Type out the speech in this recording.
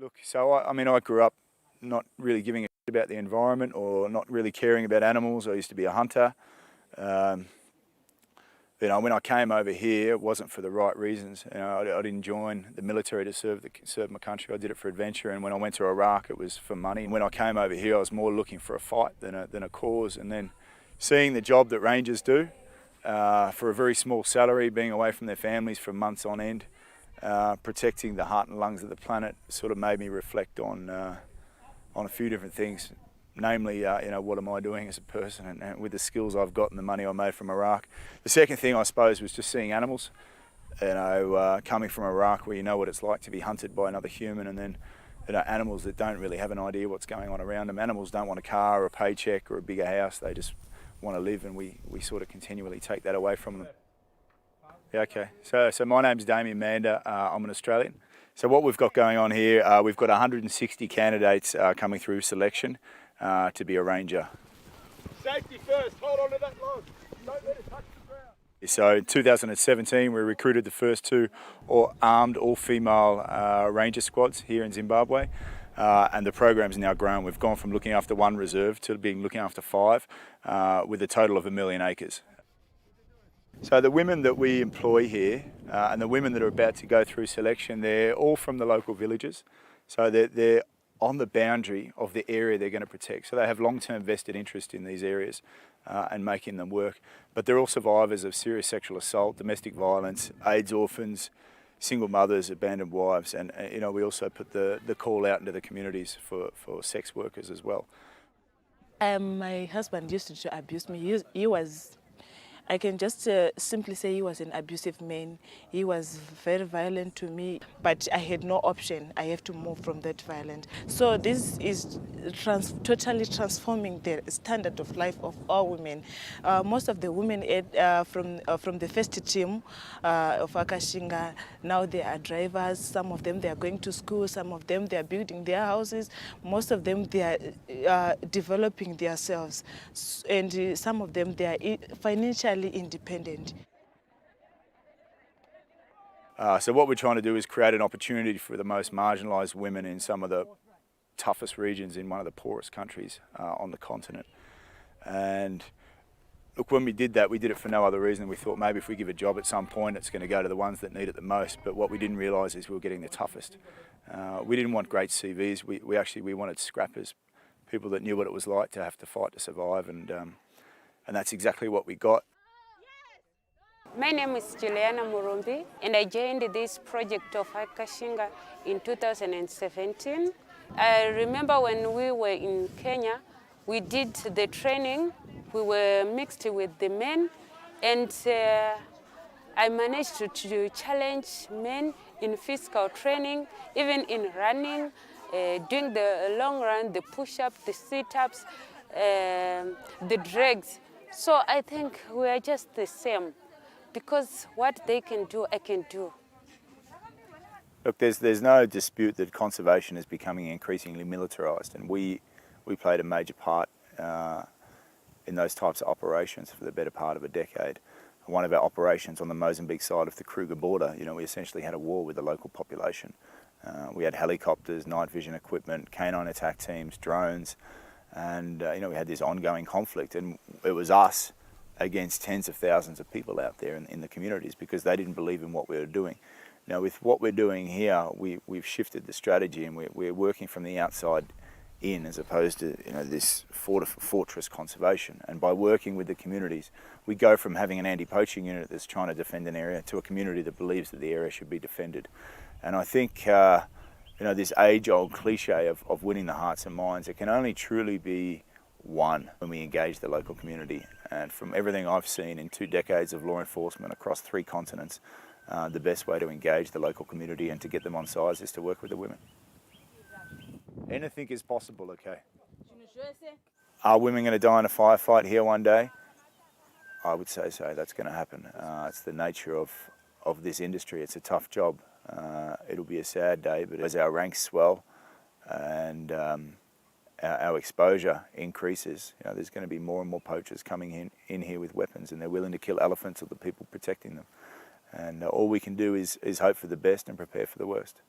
Look, so I grew up not really giving a shit about the environment or not really caring about animals. I used to be a hunter. When I came over here, it wasn't for the right reasons. I didn't join the military to serve my country. I did it for adventure, and when I went to Iraq, it was for money. When I came over here, I was more looking for a fight than a cause. And then seeing the job that rangers do for a very small salary, being away from their families for months on end, protecting the heart and lungs of the planet, sort of made me reflect on a few different things. Namely, what am I doing as a person and with the skills I've got and the money I made from Iraq. The second thing, I suppose, was just seeing animals. Coming from Iraq, where you know what it's like to be hunted by another human, and then animals that don't really have an idea what's going on around them. Animals don't want a car or a paycheck or a bigger house. They just want to live, and we sort of continually take that away from them. Yeah, okay. So my name's Damien Mander. I'm an Australian. So what we've got going on here, we've got 160 candidates coming through selection to be a ranger. Safety first, hold on to that log. Don't let it touch the ground. So in 2017, we recruited the first two armed, all-female ranger squads here in Zimbabwe. And the program's now grown. We've gone from looking after one reserve to looking after 5, with a total of 1 million acres. So the women that we employ here, and the women that are about to go through selection, they're all from the local villages. So they're on the boundary of the area they're going to protect. So they have long-term vested interest in these areas and making them work. But they're all survivors of serious sexual assault, domestic violence, AIDS orphans, single mothers, abandoned wives, and we also put the call out into the communities for sex workers as well. My husband used to abuse me. I can just simply say he was an abusive man. He was very violent to me, but I had no option. I have to move from that violence. So this is totally transforming the standard of life of all women. Most of the women from the first team of Akashinga, now they are drivers. Some of them, they are going to school. Some of them, they are building their houses. Most of them, they are developing themselves. And some of them, they are financially independent. So what we're trying to do is create an opportunity for the most marginalised women in some of the toughest regions in one of the poorest countries on the continent. And look, when we did that, we did it for no other reason. We thought maybe if we give a job at some point, it's going to go to the ones that need it the most. But what we didn't realise is we were getting the toughest. We didn't want great CVs. We wanted scrappers, people that knew what it was like to have to fight to survive, and that's exactly what we got. My name is Juliana Murumbi, and I joined this project of Akashinga in 2017. I remember when we were in Kenya, we did the training. We were mixed with the men, and I managed to challenge men in physical training, even in running, doing the long run, the push-ups, the sit-ups, the drags. So I think we are just the same, because what they can do, I can do. Look, there's no dispute that conservation is becoming increasingly militarised, and we played a major part in those types of operations for the better part of a decade. One of our operations on the Mozambique side of the Kruger border, we essentially had a war with the local population. We had helicopters, night vision equipment, canine attack teams, drones, and we had this ongoing conflict, and it was us against tens of thousands of people out there in the communities, because they didn't believe in what we were doing. Now, with what we're doing here, we've shifted the strategy, and we're working from the outside in, as opposed to this fortress conservation. And by working with the communities, we go from having an anti-poaching unit that's trying to defend an area to a community that believes that the area should be defended. And I think this age-old cliche of winning the hearts and minds, it can only truly be won when we engage the local community. And from everything I've seen in 2 decades of law enforcement across 3 continents, the best way to engage the local community and to get them on sides is to work with the women. Anything is possible, okay? Are women going to die in a firefight here one day? I would say so. That's going to happen. It's the nature of this industry. It's a tough job. It'll be a sad day, but as our ranks swell and our exposure increases, there's going to be more and more poachers coming in here with weapons, and they're willing to kill elephants or the people protecting them. And all we can do is hope for the best and prepare for the worst.